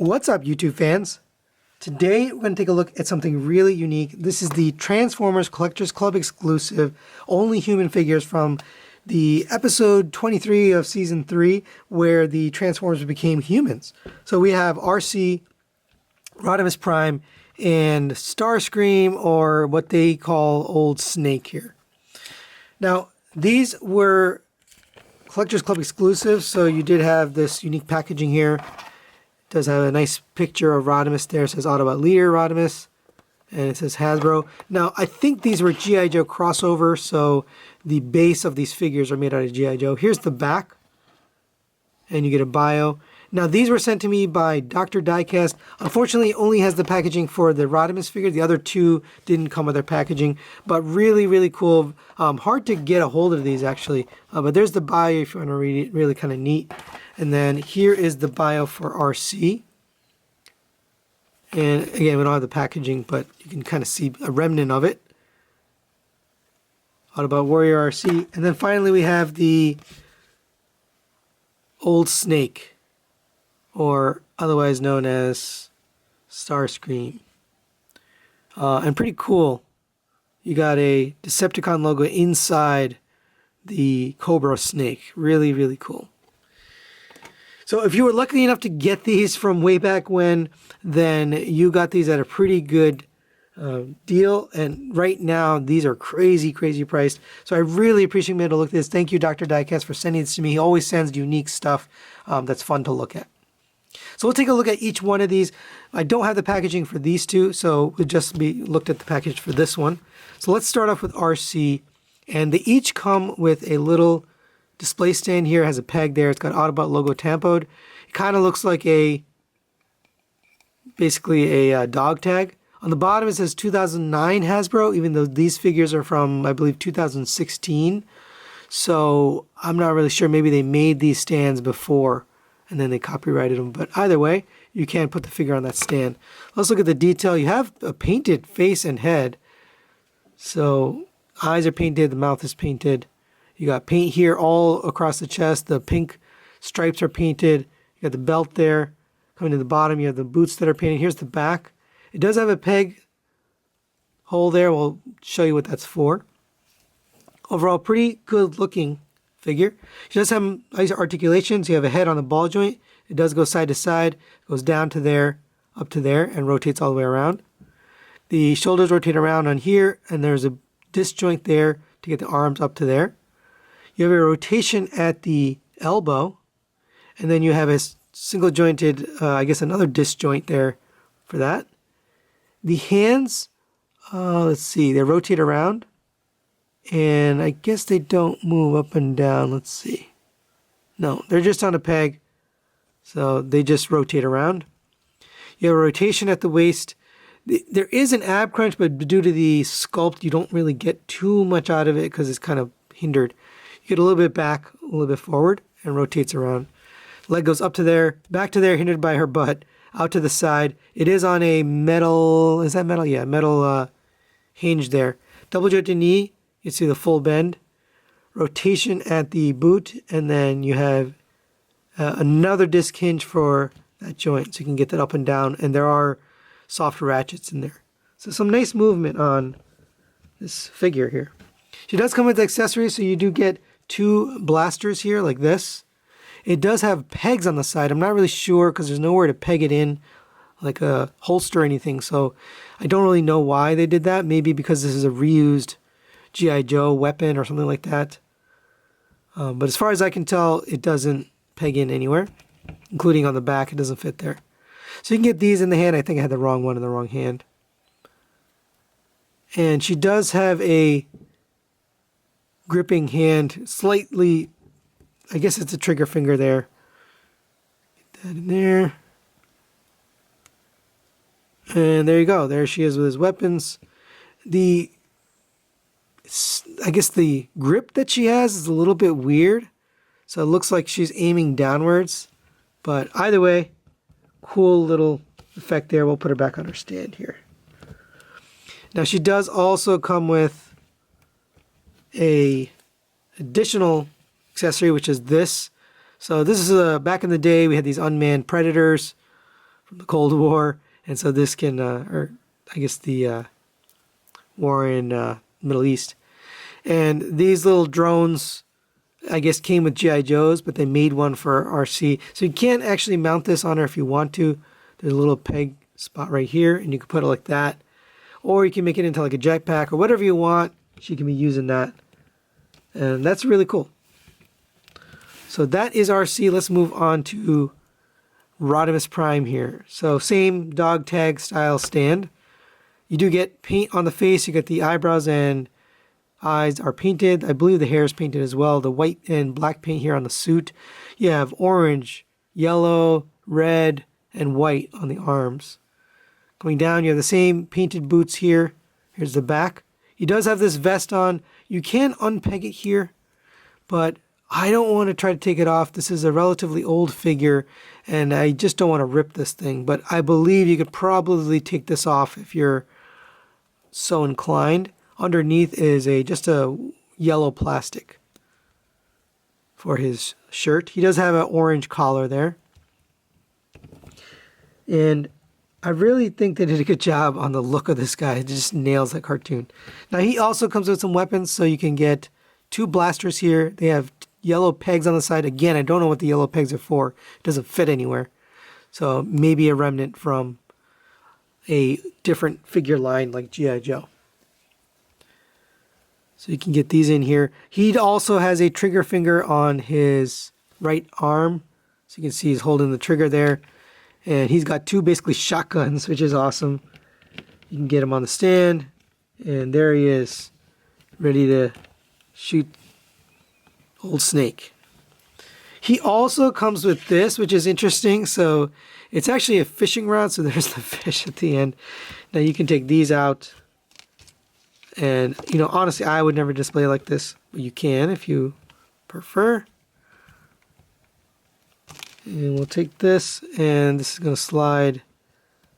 What's up, YouTube fans? Today we're going to take a look at something really unique. This is the Transformers Collectors Club exclusive, only human figures from the episode 23 of season 3, where the Transformers became humans. So we have RC, Rodimus Prime, and Starscream, or what they call Old Snake here. Now, these were Collectors Club exclusives, so you did have this unique packaging here. It does have a nice picture of Rodimus there. It says Autobot Leader Rodimus, and it says Hasbro. Now, I think these were G.I. Joe crossover, so the base of these figures are made out of G.I. Joe. Here's the back, and you get a bio. Now, these were sent to me by Dr. Diecast. Unfortunately, it only has the packaging for the Rodimus figure. The other two didn't come with their packaging, but really, really cool. Hard to get a hold of these, actually. But there's the bio if you want to read it. Really kind of neat. And then here is the bio for RC. And again, we don't have the packaging, but you can kind of see a remnant of it. Autobot Warrior RC. And then finally, we have the Old Snake, or otherwise known as Starscream. And pretty cool. You got a Decepticon logo inside the Cobra snake. Really, really cool. So if you were lucky enough to get these from way back when, then you got these at a pretty good deal. And right now, these are crazy, crazy priced. So I really appreciate being able to look at this. Thank you, Dr. Diecast, for sending this to me. He always sends unique stuff that's fun to look at. So we'll take a look at each one of these. I don't have the packaging for these two, so we'll just be looked at the package for this one. So let's start off with RC. And they each come with a little display stand here. It has a peg there. It's got Autobot logo tampoed. It kind of looks like basically a dog tag. On the bottom it says 2009 Hasbro, even though these figures are from, I believe, 2016. So I'm not really sure. Maybe they made these stands before and then they copyrighted them. But either way, you can put the figure on that stand. Let's look at the detail. You have a painted face and head. So eyes are painted, the mouth is painted. You got paint here all across the chest. The pink stripes are painted. You got the belt there. Coming to the bottom, you have the boots that are painted. Here's the back. It does have a peg hole there. We'll show you what that's for. Overall, pretty good looking figure. She does have nice articulations. You have a head on the ball joint. It does go side to side. It goes down to there, up to there, and rotates all the way around. The shoulders rotate around on here, and there's a disc joint there to get the arms up to there. You have a rotation at the elbow, and then you have a single jointed, I guess another disc joint there for that. The hands, let's see, they rotate around. And I guess they don't move up and down. Let's see. No, they're just on a peg. So they just rotate around. You have a rotation at the waist. There is an ab crunch, but due to the sculpt, you don't really get too much out of it because it's kind of hindered. You get a little bit back, a little bit forward, and rotates around. Leg goes up to there, back to there, hindered by her butt, out to the side. It is on a metal, is that metal? Yeah, metal hinge there. Double jointed knee. You see the full bend, rotation at the boot, and then you have another disc hinge for that joint, so you can get that up and down, and there are soft ratchets in there. So some nice movement on this figure here. She does come with accessories, so you do get two blasters here like this. It does have pegs on the side. I'm not really sure because there's nowhere to peg it in, like a holster or anything, so I don't really know why they did that. Maybe because this is a reused G.I. Joe weapon or something like that. But as far as I can tell, it doesn't peg in anywhere, including on the back. It doesn't fit there. So you can get these in the hand. I think I had the wrong one in the wrong hand. And she does have a gripping hand, slightly, I guess it's a trigger finger there. Get that in there. And there you go. There she is with his weapons. I guess the grip that she has is a little bit weird. So it looks like she's aiming downwards. But either way, cool little effect there. We'll put her back on her stand here. Now she does also come with a additional accessory, which is this. So this is back in the day, we had these unmanned predators from the Cold War, and so this can, or I guess the war in Middle East. And these little drones, I guess, came with G.I. Joes, but they made one for RC. So you can't actually mount this on her if you want to. There's a little peg spot right here, and you can put it like that. Or you can make it into like a jetpack or whatever you want. She can be using that. And that's really cool. So that is RC. Let's move on to Rodimus Prime here. So same dog tag style stand. You do get paint on the face. You get the eyebrows and eyes are painted. I believe the hair is painted as well. The white and black paint here on the suit. You have orange, yellow, red, and white on the arms. Going down, you have the same painted boots here. Here's the back. He does have this vest on. You can unpeg it here, but I don't want to try to take it off. This is a relatively old figure, and I just don't want to rip this thing. But I believe you could probably take this off if you're so inclined. Underneath is just a yellow plastic for his shirt. He does have an orange collar there. And I really think they did a good job on the look of this guy. It just nails that cartoon. Now he also comes with some weapons, so you can get 2 blasters here. They have yellow pegs on the side. Again, I don't know what the yellow pegs are for. It doesn't fit anywhere. So maybe a remnant from a different figure line like G.I. Joe. So you can get these in here. He also has a trigger finger on his right arm. So you can see he's holding the trigger there. And he's got 2 basically shotguns, which is awesome. You can get him on the stand. And there he is, ready to shoot Old Snake. He also comes with this, which is interesting. So it's actually a fishing rod. So there's the fish at the end. Now you can take these out. And, you know, honestly, I would never display like this. But you can if you prefer. And we'll take this, and this is going to slide,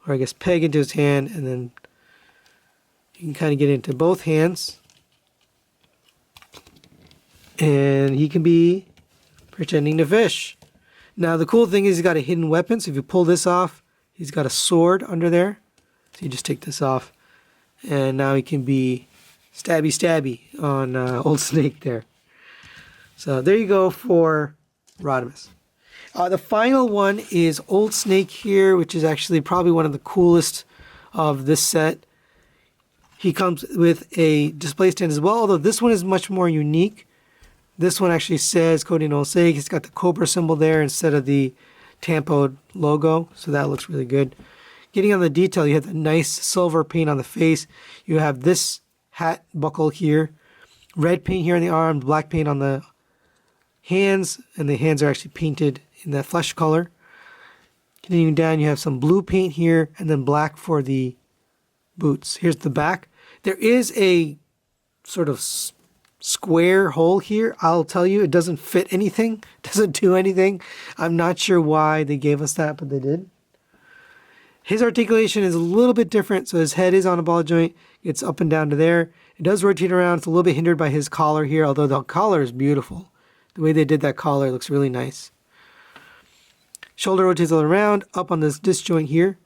or I guess peg into his hand, and then you can kind of get into both hands. And he can be pretending to fish. Now, the cool thing is he's got a hidden weapon, so if you pull this off, he's got a sword under there. So you just take this off. And now he can be stabby stabby on Old Snake there. So there you go for Rodimus. The final one is Old Snake here, which is actually probably one of the coolest of this set. He comes with a display stand as well, although this one is much more unique. This one actually says Cody and Old Snake. It's got the Cobra symbol there instead of the Tampo logo, so that looks really good. Getting on the detail, you have the nice silver paint on the face. You have this hat buckle here. Red paint here on the arm, black paint on the hands, and the hands are actually painted in that flesh color. Continuing down, you have some blue paint here, and then black for the boots. Here's the back. There is a sort of square hole here. I'll tell you, it doesn't fit anything. It doesn't do anything. I'm not sure why they gave us that, but they did. His articulation is a little bit different, so his head is on a ball joint. It's up and down to there. It does rotate around. It's a little bit hindered by his collar here, although the collar is beautiful. The way they did that collar looks really nice. Shoulder rotates all around, up on this disc joint here.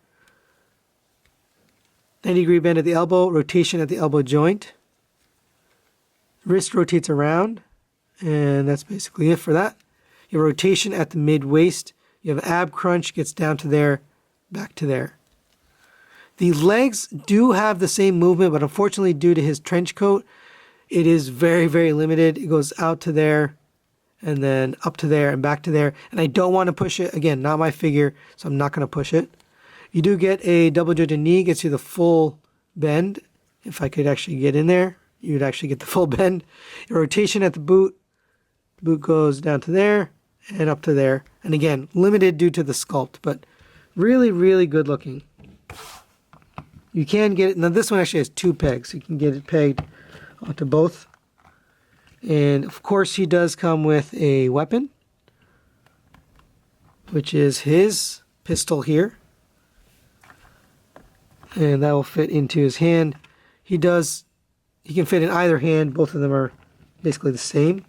90-degree bend at the elbow, rotation at the elbow joint. Wrist rotates around, and that's basically it for that. You have rotation at the mid-waist. You have ab crunch, gets down to there, back to there. The legs do have the same movement, but unfortunately due to his trench coat, it is very, very limited. It goes out to there, and then up to there, and back to there. And I don't want to push it. Again, not my figure, so I'm not going to push it. You do get a double jointed knee, gets you the full bend. If I could actually get in there, you'd actually get the full bend. Your rotation at the boot. The boot goes down to there, and up to there. And again, limited due to the sculpt, but really, really good looking. You can get it. Now this one actually has 2 pegs. So you can get it pegged onto both. And of course he does come with a weapon, which is his pistol here. And that will fit into his hand. He can fit in either hand. Both of them are basically the same.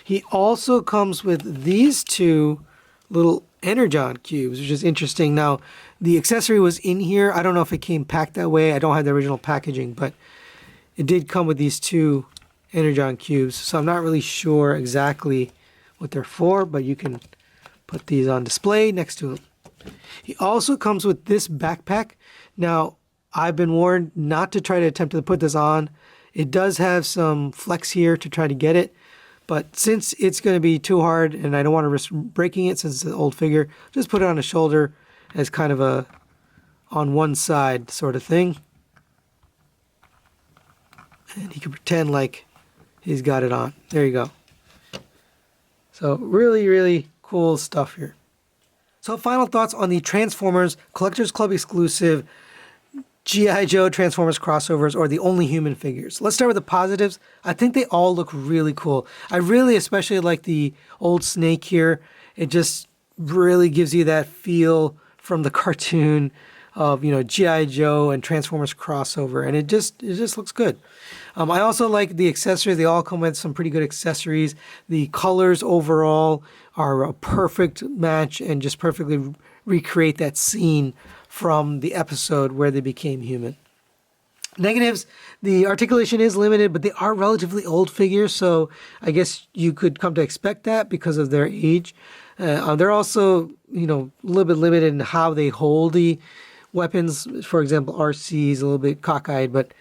He also comes with these 2 little Energon cubes, which is interesting. Now, the accessory was in here. I don't know if it came packed that way. I don't have the original packaging, but it did come with these 2 Energon cubes. So I'm not really sure exactly what they're for, but you can put these on display next to him. He also comes with this backpack. Now, I've been warned not to try to attempt to put this on. It does have some flex here to try to get it, but since it's going to be too hard and I don't want to risk breaking it since it's an old figure, just put it on the shoulder as kind of a on one side sort of thing. And he can pretend like he's got it on. There you go. So really, really cool stuff here. So final thoughts on the Transformers Collectors Club exclusive G.I. Joe Transformers crossovers, or the Only Human figures. Let's start with the positives. I think they all look really cool. I really especially like the old Snake here. It just really gives you that feel from the cartoon of, you know, G.I. Joe and Transformers crossover, and it just looks good. I also like the accessories. They all come with some pretty good accessories. The colors overall are a perfect match and just perfectly recreate that scene from the episode where they became human. Negatives, the articulation is limited, but they are relatively old figures, so I guess you could come to expect that because of their age. They're also, you know, a little bit limited in how they hold the weapons. For example, RC is a little bit cockeyed, but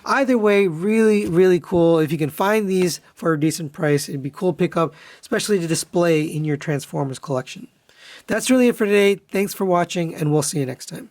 either way, really, really cool. If you can find these for a decent price, it'd be cool to pick up, especially to display in your Transformers collection. That's really it for today. Thanks for watching, and we'll see you next time.